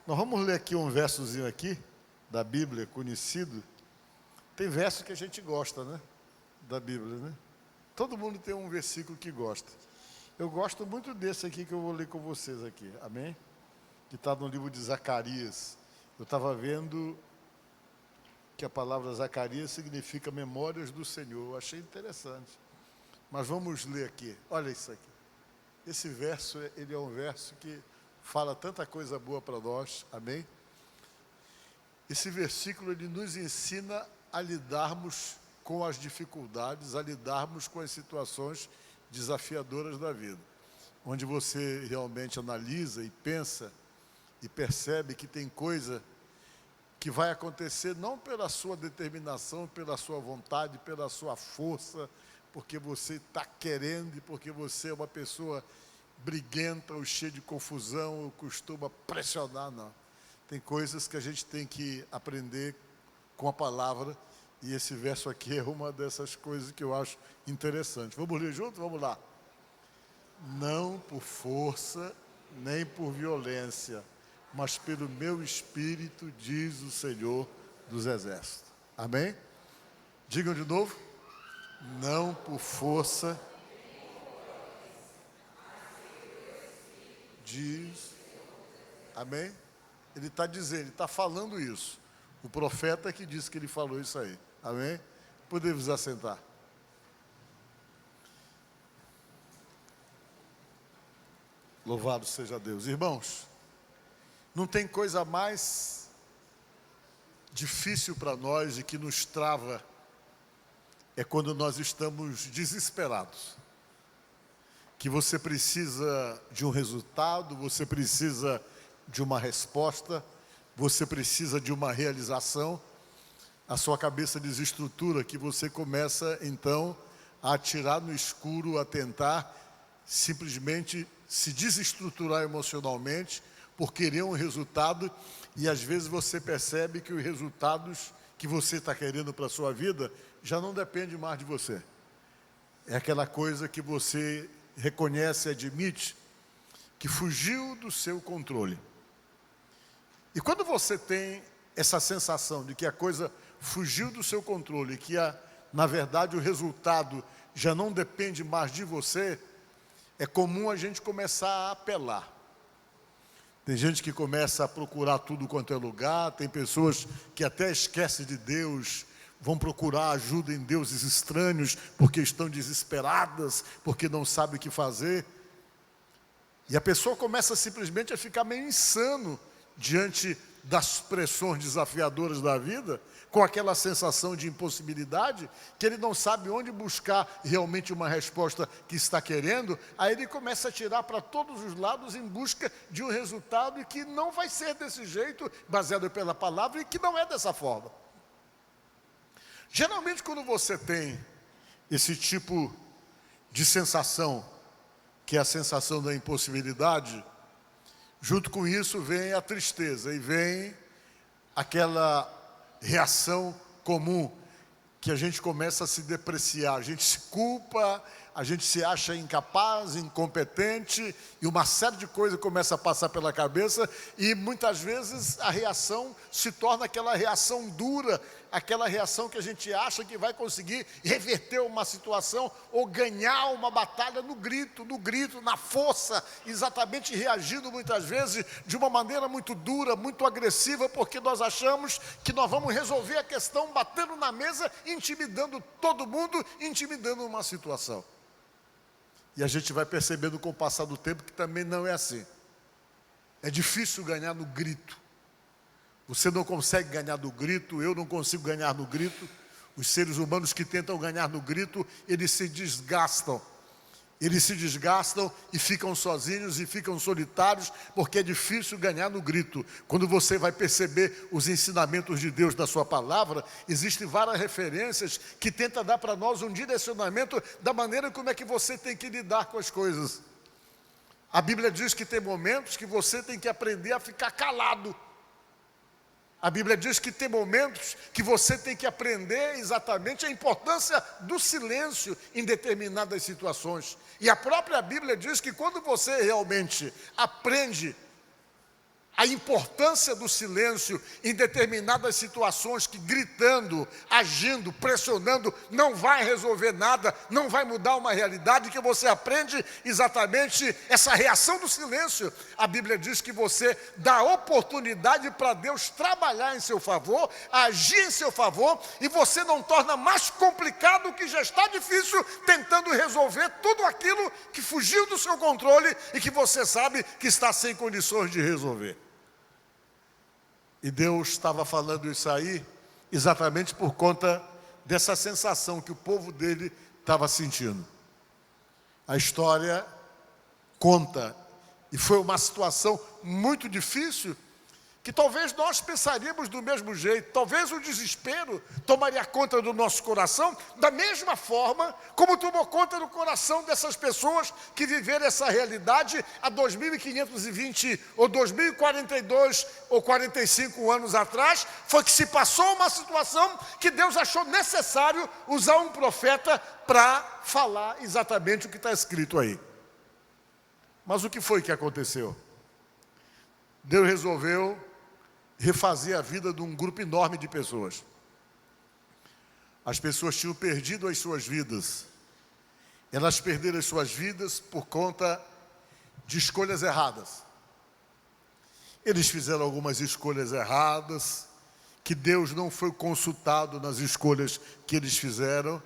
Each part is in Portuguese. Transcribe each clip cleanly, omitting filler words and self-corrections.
Nós vamos ler aqui um versozinho aqui, da Bíblia, conhecido. Tem verso que a gente gosta, né? Da Bíblia, né? Todo mundo tem um versículo que gosta. Eu gosto muito desse aqui que eu vou ler com vocês aqui, amém? Que está no livro de Zacarias. Eu estava vendo que a palavra Zacarias significa memórias do Senhor. Eu achei interessante. Mas vamos ler aqui. Olha isso aqui. Esse verso, ele é um verso que fala tanta coisa boa para nós, amém? Esse versículo, ele nos ensina a lidarmos com as dificuldades, a lidarmos com as situações desafiadoras da vida, onde você realmente analisa e pensa e percebe que tem coisa que vai acontecer não pela sua determinação, pela sua vontade, pela sua força, porque você está querendo e porque você é uma pessoa briguenta ou cheia de confusão ou costuma pressionar, não. Tem coisas que a gente tem que aprender com a palavra, e esse verso aqui é uma dessas coisas que eu acho interessante. Vamos ler junto? Vamos lá. Não por força, nem por violência, mas pelo meu Espírito, diz o Senhor dos Exércitos. Amém? Digam de novo. Não por força, diz. Amém? Ele está dizendo, ele está falando isso. O profeta que disse que ele falou isso aí. Amém? Podemos assentar. Louvado seja Deus. Irmãos, não tem coisa mais difícil para nós e que nos trava é quando nós estamos desesperados. Que você precisa de um resultado, você precisa de uma resposta, você precisa de uma realização. A sua cabeça desestrutura, que você começa então a atirar no escuro, a tentar simplesmente se desestruturar emocionalmente por querer um resultado, e às vezes você percebe que os resultados que você está querendo para a sua vida já não depende mais de você. É aquela coisa que você reconhece e admite que fugiu do seu controle. E quando você tem essa sensação de que a coisa fugiu do seu controle, que na verdade o resultado já não depende mais de você, é comum a gente começar a apelar. Tem gente que começa a procurar tudo quanto é lugar, tem pessoas que até esquecem de Deus, vão procurar ajuda em deuses estranhos, porque estão desesperadas, porque não sabem o que fazer. E a pessoa começa simplesmente a ficar meio insano diante das pressões desafiadoras da vida, com aquela sensação de impossibilidade, que ele não sabe onde buscar realmente uma resposta que está querendo. Aí ele começa a tirar para todos os lados em busca de um resultado e que não vai ser desse jeito, baseado pela palavra, e que não é dessa forma. Geralmente quando você tem esse tipo de sensação, que é a sensação da impossibilidade, junto com isso vem a tristeza e vem aquela reação comum, que a gente começa a se depreciar, a gente se culpa, a gente se acha incapaz, incompetente, e uma série de coisas começa a passar pela cabeça, e muitas vezes a reação se torna aquela reação dura, aquela reação que a gente acha que vai conseguir reverter uma situação ou ganhar uma batalha no grito, na força, exatamente reagindo muitas vezes de uma maneira muito dura, muito agressiva, porque nós achamos que nós vamos resolver a questão batendo na mesa, intimidando todo mundo, intimidando uma situação. E a gente vai percebendo com o passar do tempo que também não é assim. É difícil ganhar no grito. Você não consegue ganhar no grito, eu não consigo ganhar no grito. Os seres humanos que tentam ganhar no grito, eles se desgastam. Eles se desgastam e ficam sozinhos e ficam solitários, porque é difícil ganhar no grito. Quando você vai perceber os ensinamentos de Deus da sua palavra, existem várias referências que tentam dar para nós um direcionamento da maneira como é que você tem que lidar com as coisas. A Bíblia diz que tem momentos que você tem que aprender a ficar calado. A Bíblia diz que tem momentos que você tem que aprender exatamente a importância do silêncio em determinadas situações. E a própria Bíblia diz que quando você realmente aprende a importância do silêncio em determinadas situações que gritando, agindo, pressionando, não vai resolver nada, não vai mudar uma realidade, que você aprende exatamente essa reação do silêncio. A Bíblia diz que você dá oportunidade para Deus trabalhar em seu favor, agir em seu favor, e você não torna mais complicado o que já está difícil, tentando resolver tudo aquilo que fugiu do seu controle e que você sabe que está sem condições de resolver. E Deus estava falando isso aí exatamente por conta dessa sensação que o povo dele estava sentindo. A história conta, e foi uma situação muito difícil, que talvez nós pensaríamos do mesmo jeito, talvez o desespero tomaria conta do nosso coração, da mesma forma como tomou conta do coração dessas pessoas que viveram essa realidade há 2.520 ou 2.042 ou 45 anos atrás. Foi que se passou uma situação que Deus achou necessário usar um profeta para falar exatamente o que está escrito aí. Mas o que foi que aconteceu? Deus resolveu refazer a vida de um grupo enorme de pessoas. As pessoas tinham perdido as suas vidas. Elas perderam as suas vidas por conta de escolhas erradas. Eles fizeram algumas escolhas erradas, que Deus não foi consultado nas escolhas que eles fizeram.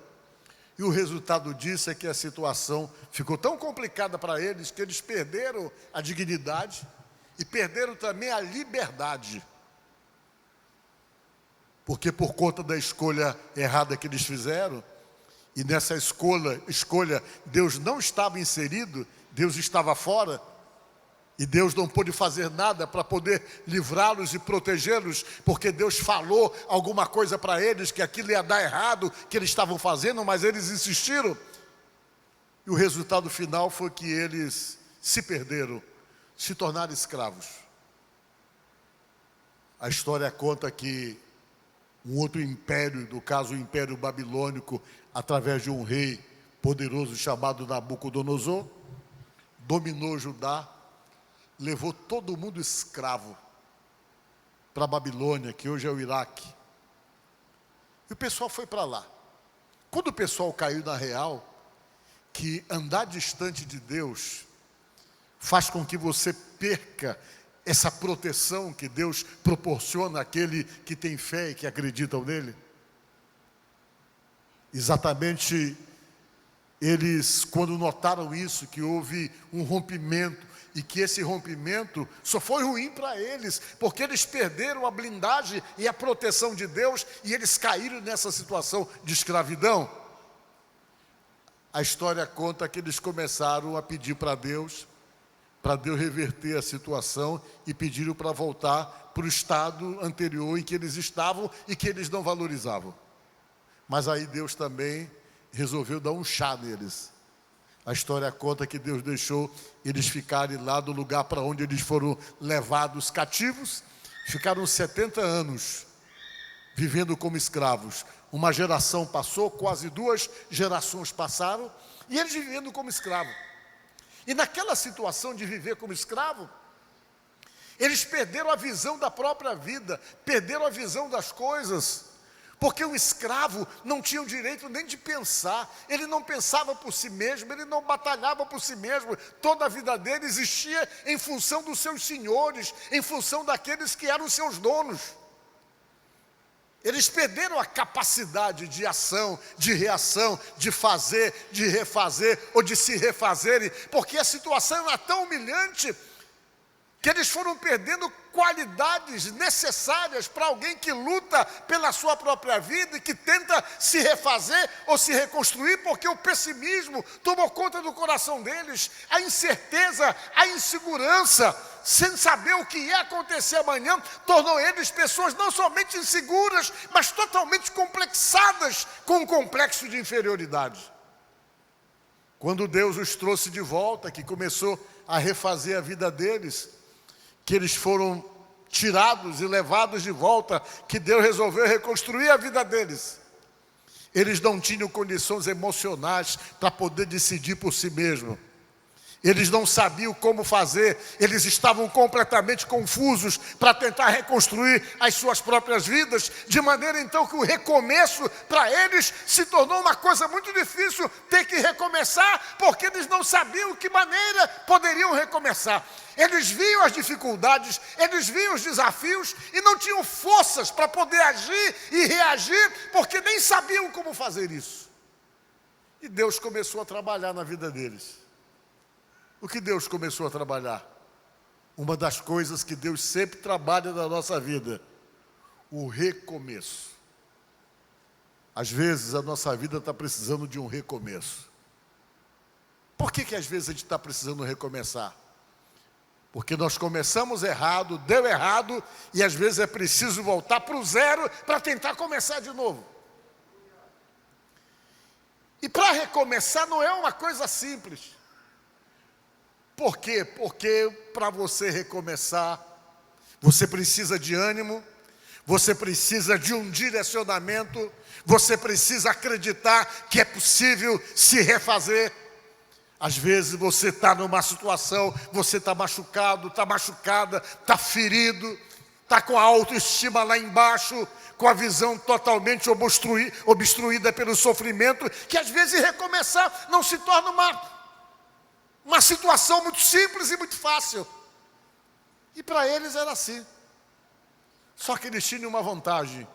E o resultado disso é que a situação ficou tão complicada para eles, que eles perderam a dignidade e perderam também a liberdade. Porque por conta da escolha errada que eles fizeram, e nessa escolha Deus não estava inserido, Deus estava fora, e Deus não pôde fazer nada para poder livrá-los e protegê-los, porque Deus falou alguma coisa para eles, que aquilo ia dar errado, que eles estavam fazendo, mas eles insistiram. E o resultado final foi que eles se perderam, se tornaram escravos. A história conta que um outro império, no caso o Império Babilônico, através de um rei poderoso chamado Nabucodonosor, dominou Judá, levou todo mundo escravo para a Babilônia, que hoje é o Iraque. E o pessoal foi para lá. Quando o pessoal caiu na real, que andar distante de Deus faz com que você perca essa proteção que Deus proporciona àquele que tem fé e que acreditam nele. Exatamente, eles, quando notaram isso, que houve um rompimento, e que esse rompimento só foi ruim para eles, porque eles perderam a blindagem e a proteção de Deus, e eles caíram nessa situação de escravidão. A história conta que eles começaram a pedir para Deus reverter a situação, e pediram para voltar para o estado anterior em que eles estavam e que eles não valorizavam. Mas aí Deus também resolveu dar um chá neles. A história conta que Deus deixou eles ficarem lá do lugar para onde eles foram levados cativos. Ficaram 70 anos vivendo como escravos. Uma geração passou, quase 2 gerações passaram, e eles vivendo como escravos. E naquela situação de viver como escravo, eles perderam a visão da própria vida, perderam a visão das coisas, porque o escravo não tinha o direito nem de pensar, ele não pensava por si mesmo, ele não batalhava por si mesmo, toda a vida dele existia em função dos seus senhores, em função daqueles que eram seus donos. Eles perderam a capacidade de ação, de reação, de fazer, de refazer ou de se refazerem, porque a situação era tão humilhante que eles foram perdendo qualidades necessárias para alguém que luta pela sua própria vida e que tenta se refazer ou se reconstruir, porque o pessimismo tomou conta do coração deles, a incerteza, a insegurança, sem saber o que ia acontecer amanhã, tornou eles pessoas não somente inseguras, mas totalmente complexadas, com um complexo de inferioridade. Quando Deus os trouxe de volta, que começou a refazer a vida deles, que eles foram tirados e levados de volta, que Deus resolveu reconstruir a vida deles, eles não tinham condições emocionais para poder decidir por si mesmos. Eles não sabiam como fazer, eles estavam completamente confusos para tentar reconstruir as suas próprias vidas, de maneira então que o recomeço para eles se tornou uma coisa muito difícil, ter que recomeçar, porque eles não sabiam que maneira poderiam recomeçar. Eles viam as dificuldades, eles viam os desafios e não tinham forças para poder agir e reagir, porque nem sabiam como fazer isso. E Deus começou a trabalhar na vida deles. O que Deus começou a trabalhar? Uma das coisas que Deus sempre trabalha na nossa vida, o recomeço. Às vezes a nossa vida está precisando de um recomeço. Por que às vezes a gente está precisando recomeçar? Porque nós começamos errado, deu errado, e às vezes é preciso voltar para o zero para tentar começar de novo. E para recomeçar não é uma coisa simples. Por quê? Porque para você recomeçar, você precisa de ânimo, você precisa de um direcionamento, você precisa acreditar que é possível se refazer. Às vezes você está numa situação, você está machucado, está machucada, está ferido, está com a autoestima lá embaixo, com a visão totalmente obstruída pelo sofrimento, que às vezes recomeçar não se torna uma situação muito simples e muito fácil. E para eles era assim. Só que eles tinham uma vantagem.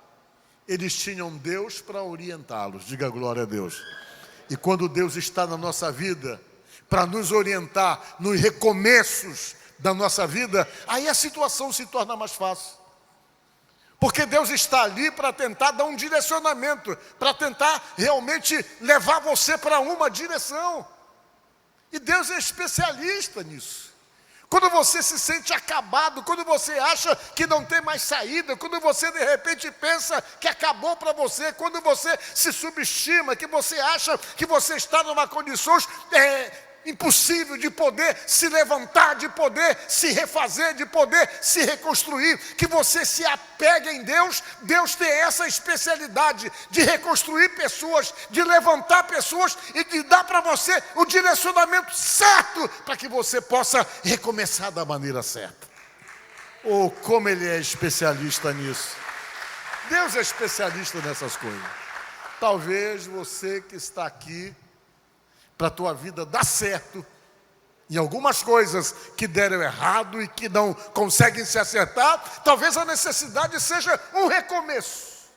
Eles tinham Deus para orientá-los. Diga glória a Deus. E quando Deus está na nossa vida, para nos orientar nos recomeços da nossa vida, aí a situação se torna mais fácil. Porque Deus está ali para tentar dar um direcionamento, para tentar realmente levar você para uma direção. E Deus é especialista nisso. Quando você se sente acabado, quando você acha que não tem mais saída, quando você de repente pensa que acabou para você, quando você se subestima, que você acha que você está numa condição impossível de poder se levantar, de poder se refazer, de poder se reconstruir, que você se apega em Deus. Deus tem essa especialidade de reconstruir pessoas, de levantar pessoas e de dar para você o direcionamento certo para que você possa recomeçar da maneira certa. Oh, como Ele é especialista nisso. Deus é especialista nessas coisas. Talvez você que está aqui, para a tua vida dar certo, em algumas coisas que deram errado e que não conseguem se acertar, talvez a necessidade seja um recomeço.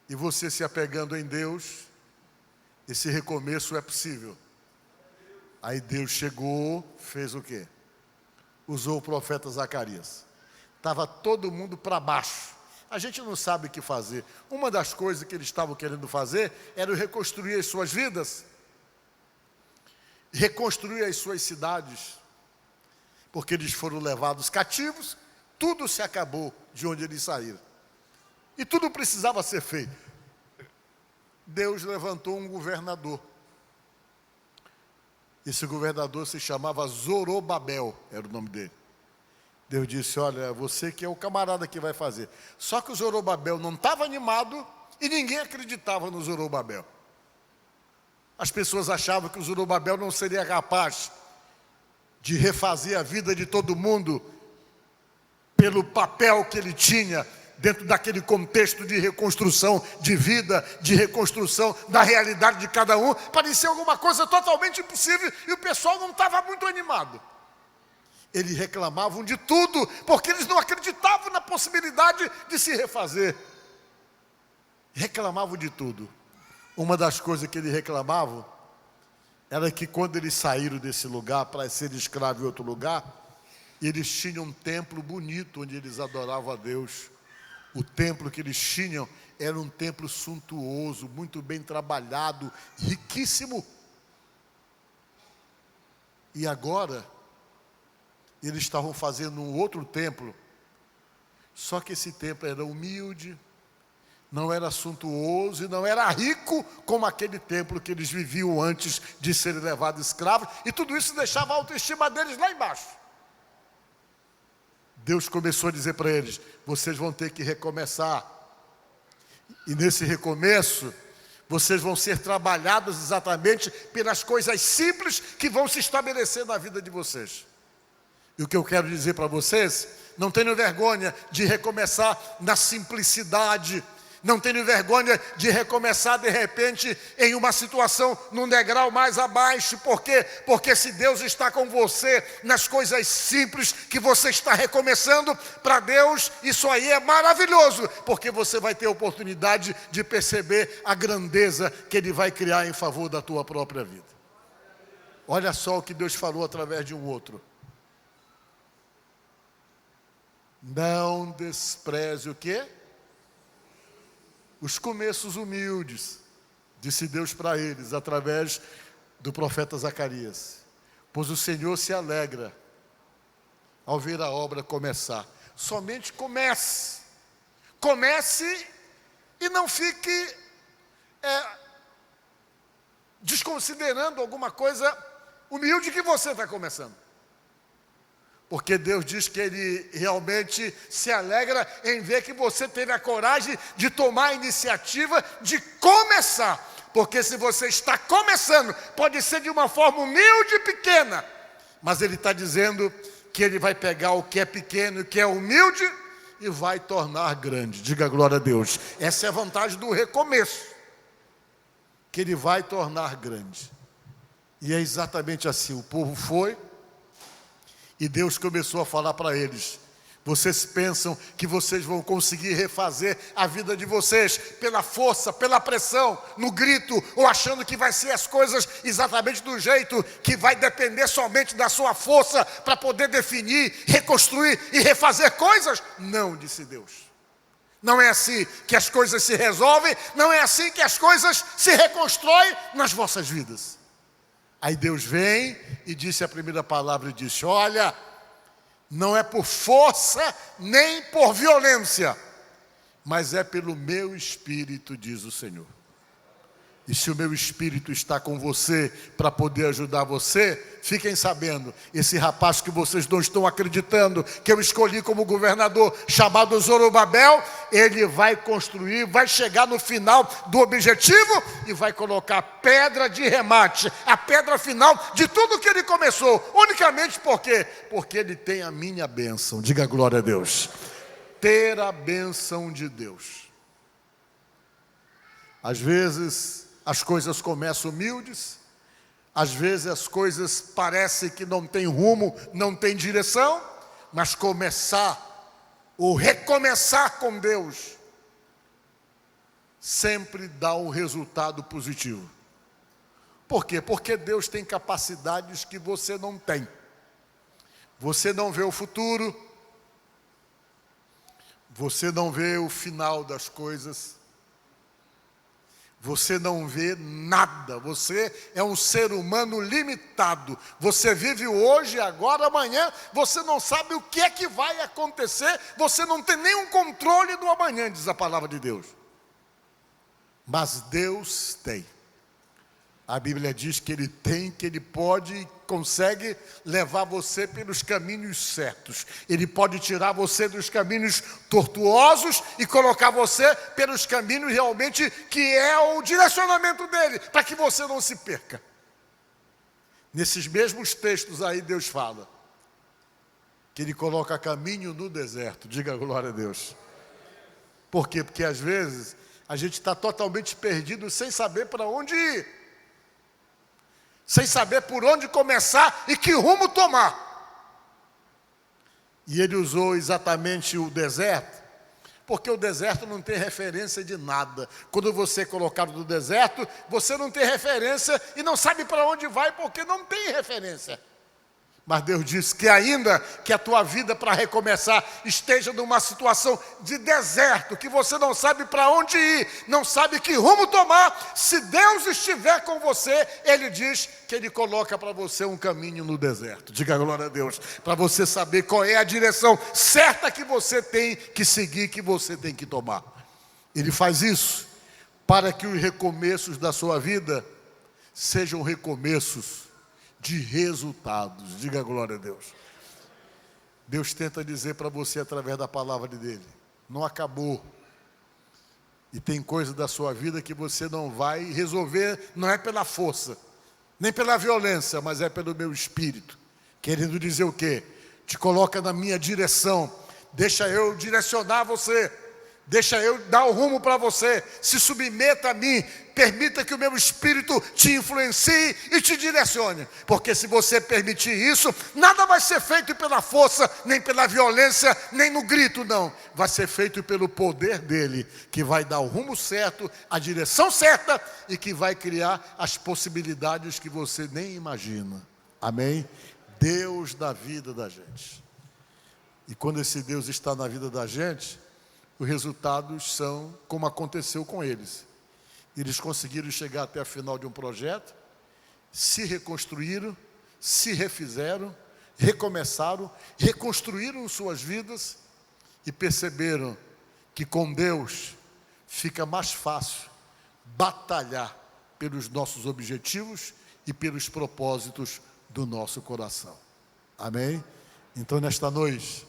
E você se apegando em Deus, esse recomeço é possível. Aí Deus chegou, fez o quê? Usou o profeta Zacarias. Estava todo mundo para baixo. A gente não sabe o que fazer. Uma das coisas que eles estavam querendo fazer era reconstruir as suas vidas, reconstruir as suas cidades, porque eles foram levados cativos, tudo se acabou de onde eles saíram. E tudo precisava ser feito. Deus levantou um governador. Esse governador se chamava Zorobabel, era o nome dele. Deus disse, olha, você que é o camarada que vai fazer. Só que o Zorobabel não estava animado e ninguém acreditava no Zorobabel. As pessoas achavam que o Zorobabel não seria capaz de refazer a vida de todo mundo pelo papel que ele tinha dentro daquele contexto de reconstrução de vida, de reconstrução da realidade de cada um. Parecia alguma coisa totalmente impossível e o pessoal não estava muito animado. Eles reclamavam de tudo, porque eles não acreditavam na possibilidade de se refazer. Reclamavam de tudo. Uma das coisas que eles reclamavam era que quando eles saíram desse lugar para ser escravos em outro lugar, eles tinham um templo bonito onde eles adoravam a Deus. O templo que eles tinham era um templo suntuoso, muito bem trabalhado, riquíssimo. E agora eles estavam fazendo um outro templo, só que esse templo era humilde, não era suntuoso e não era rico como aquele templo que eles viviam antes de serem levados escravos, e tudo isso deixava a autoestima deles lá embaixo. Deus começou a dizer para eles, vocês vão ter que recomeçar, e nesse recomeço, Vocês vão ser trabalhados exatamente pelas coisas simples que vão se estabelecer na vida de vocês. E o que eu quero dizer para vocês, não tenham vergonha de recomeçar na simplicidade. Não tenham vergonha de recomeçar de repente em uma situação, num degrau mais abaixo. Por quê? Porque se Deus está com você nas coisas simples que você está recomeçando, para Deus isso aí é maravilhoso. Porque você vai ter a oportunidade de perceber a grandeza que Ele vai criar em favor da tua própria vida. Olha só o que Deus falou através de um outro. Não despreze o quê? Os começos humildes, disse Deus para eles, através do profeta Zacarias. Pois o Senhor se alegra ao ver a obra começar. Somente comece. Comece e não fique desconsiderando alguma coisa humilde que você está começando. Porque Deus diz que Ele realmente se alegra em ver que você teve a coragem de tomar a iniciativa de começar. Porque se você está começando, pode ser de uma forma humilde e pequena, mas Ele está dizendo que Ele vai pegar o que é pequeno, o que é humilde, e vai tornar grande. Diga glória a Deus. Essa é a vantagem do recomeço, que Ele vai tornar grande. E é exatamente assim, o povo foi, e Deus começou a falar para eles: vocês pensam que vocês vão conseguir refazer a vida de vocês pela força, pela pressão, no grito, ou achando que vai ser as coisas exatamente do jeito que vai depender somente da sua força para poder definir, reconstruir e refazer coisas? Não, disse Deus. Não é assim que as coisas se resolvem, não é assim que as coisas se reconstroem nas vossas vidas. Aí Deus vem e disse a primeira palavra e disse: olha, não é por força nem por violência, mas é pelo meu Espírito, diz o Senhor. E se o meu Espírito está com você para poder ajudar você, fiquem sabendo, esse rapaz que vocês não estão acreditando, que eu escolhi como governador, chamado Zorobabel, ele vai construir, vai chegar no final do objetivo e vai colocar a pedra de remate, a pedra final de tudo que ele começou. Unicamente por quê? Porque ele tem a minha bênção. Diga glória a Deus. Ter a bênção de Deus. Às vezes as coisas começam humildes, às vezes as coisas parecem que não tem rumo, não tem direção, mas começar ou recomeçar com Deus sempre dá um resultado positivo. Por quê? Porque Deus tem capacidades que você não tem. Você não vê o futuro, você não vê o final das coisas, você não vê nada, você é um ser humano limitado. Você vive hoje, agora, amanhã, você não sabe o que é que vai acontecer, você não tem nenhum controle do amanhã, diz a palavra de Deus. Mas Deus tem. A Bíblia diz que Ele tem, que Ele pode e consegue levar você pelos caminhos certos. Ele pode tirar você dos caminhos tortuosos e colocar você pelos caminhos realmente que é o direcionamento dEle, para que você não se perca. Nesses mesmos textos aí Deus fala que Ele coloca caminho no deserto. Diga glória a Deus. Por quê? Porque às vezes a gente está totalmente perdido sem saber para onde ir, sem saber por onde começar e que rumo tomar. E Ele usou exatamente o deserto, porque o deserto não tem referência de nada. Quando você é colocado no deserto, você não tem referência e não sabe para onde vai, porque não tem referência. Mas Deus disse que ainda que a tua vida para recomeçar esteja numa situação de deserto, que você não sabe para onde ir, não sabe que rumo tomar, se Deus estiver com você, Ele diz que Ele coloca para você um caminho no deserto. Diga glória a Deus, para você saber qual é a direção certa que você tem que seguir, que você tem que tomar. Ele faz isso para que os recomeços da sua vida sejam recomeços de resultados. Diga glória a Deus. Deus tenta dizer para você através da palavra dele: não acabou. E tem coisa da sua vida que você não vai resolver, não é pela força, nem pela violência, mas é pelo meu espírito. Querendo dizer o quê? Te coloca na minha direção, deixa eu direcionar você, deixa eu dar o rumo para você, se submeta a mim, permita que o meu espírito te influencie e te direcione, porque se você permitir isso, nada vai ser feito pela força, nem pela violência, nem no grito, não. Vai ser feito pelo poder dele, que vai dar o rumo certo, a direção certa e que vai criar as possibilidades que você nem imagina. Amém? Deus da vida da gente. E quando esse Deus está na vida da gente, os resultados são como aconteceu com eles. Eles conseguiram chegar até a final de um projeto, se reconstruíram, se refizeram, recomeçaram, reconstruíram suas vidas e perceberam que com Deus fica mais fácil batalhar pelos nossos objetivos e pelos propósitos do nosso coração. Amém? Então, nesta noite,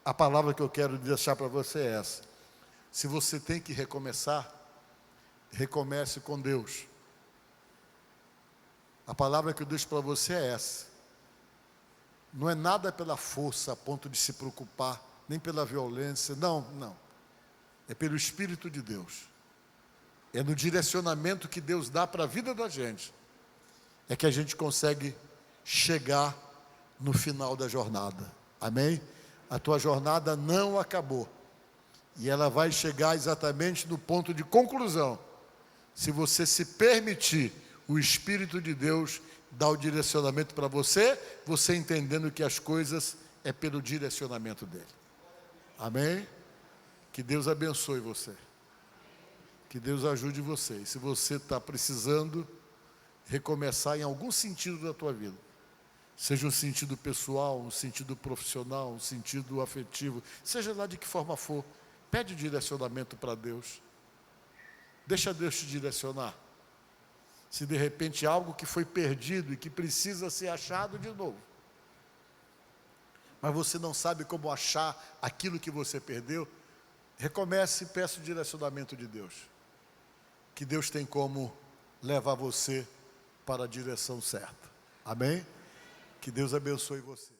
a palavra que eu quero deixar para você é essa. Se você tem que recomeçar, recomece com Deus. A palavra que eu deixo para você é essa. Não é nada pela força a ponto de se preocupar, nem pela violência, não. É pelo Espírito de Deus. É no direcionamento que Deus dá para a vida da gente. É que a gente consegue chegar no final da jornada. Amém? A tua jornada não acabou. E ela vai chegar exatamente no ponto de conclusão. Se você se permitir, o Espírito de Deus dar o direcionamento para você, você entendendo que as coisas é pelo direcionamento dele. Amém? Que Deus abençoe você. Que Deus ajude você. E se você está precisando recomeçar em algum sentido da tua vida, seja um sentido pessoal, um sentido profissional, um sentido afetivo, seja lá de que forma for, pede direcionamento para Deus. Deixa Deus te direcionar. Se de repente algo que foi perdido e que precisa ser achado de novo, mas você não sabe como achar aquilo que você perdeu, recomece e peça o direcionamento de Deus. Que Deus tem como levar você para a direção certa. Amém? Que Deus abençoe você.